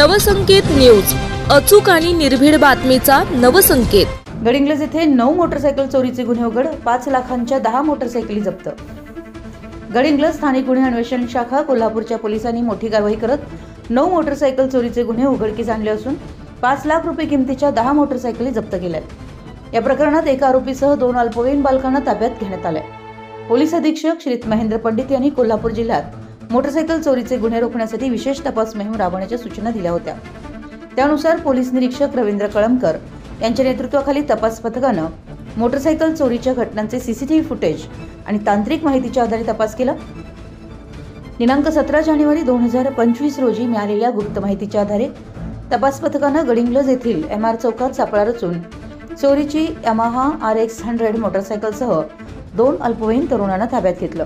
Navsanket news, अचूक आणि निर्भीड बातमीचा नवसंकेत। गडिंग्लज येथे 9 मोटरसायकल चोरीचे गुन्हे उघड, 5 लाखांच्या 10 मोटरसायकली जप्त। गडिंग्लज स्थानिक गुन्हे अन्वेषण शाखा कोल्हापूरच्या पोलिसांनी मोठी कारवाई करत 9 मोटरसायकल चोरीचे गुन्हे उघडकीस आणले असून 5 लाख रुपये किमतीच्या 10 मोटरसायकली जप्त केल्या। या प्रकरणात एका आरोपीसह 2 अल्पवयीन बालकांना ताब्यात घेण्यात आले। पोलीस अधीक्षक श्री महेंद्र पंडित यांनी कोल्हापूर जिल्ह्यात मोटरसायकल चोरीचे गुन्हे रोखण्यासाठी विशेष तपास मोहीम राबवण्याच्या सूचना दिल्या होत्या। त्यानुसार पोलीस निरीक्षक रवींद्र कळमकर यांच्या नेतृत्वाखाली तपास पथकाने मोटरसायकल चोरीच्या घटनांचे सीसीटीव्ही फुटेज आणि तांत्रिक माहितीच्या आधारे तपास केला। दिनांक 17 जानेवारी 2025 रोजी मिळालेल्या गुप्त माहितीच्या आधारे तपास पथकाने गडिंग्लज येथील MR चौकात सापळा रचून चोरीची यामाहा RX 100 मोटरसायकलसह 2 अल्पवयीन तरुणांना ताब्यात घेतलं।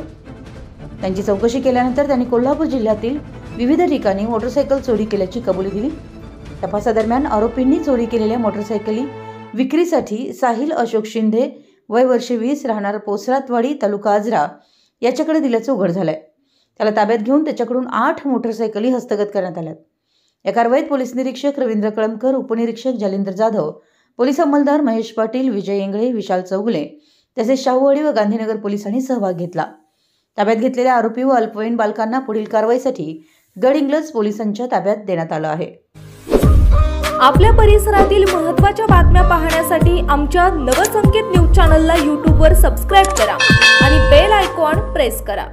त्यांची चौकशी केल्यानंतर त्यांनी कोल्हापूर जिल्ह्यातील विविध ठिकाणी मोटरसायकल चोरी केल्याची कबुली दिली। तपासादरम्यान आरोपींनी चोरी केलेल्या मोटरसायकली विक्रीसाठी साहिल अशोक शिंदे वय वर्ष 20 राहणार पोसरातवाडी तालुका आजरा याच्याकडे दिल्याचे उघड झालंय। त्याला ताब्यात घेऊन त्याच्याकडून 8 मोटरसायकली हस्तगत करण्यात आल्या। या कारवाईत पोलीस निरीक्षक रवींद्र कळमकर, उपनिरीक्षक जालिंदर जाधव, पोलीस अंमलदार महेश पाटील, विजय इंगळे, विशाल चौगुले तसेच शाहूवाडी व गांधीनगर पोलिसांनी सहभाग घेतला। ताब्यात घेतलेल्या आरोपी व अल्पवयीन बालकांना पुढील कारवाईसाठी गडिंग्लज पोलिसांच्या ताब्यात देण्यात आलं आहे। आपल्या परिसरातील महत्त्वाच्या बातम्या पाहण्यासाठी आमच्या नवसंकेत न्यूज चॅनलला YouTube वर सबस्क्राइब करा आणि बेल आयकॉन प्रेस करा।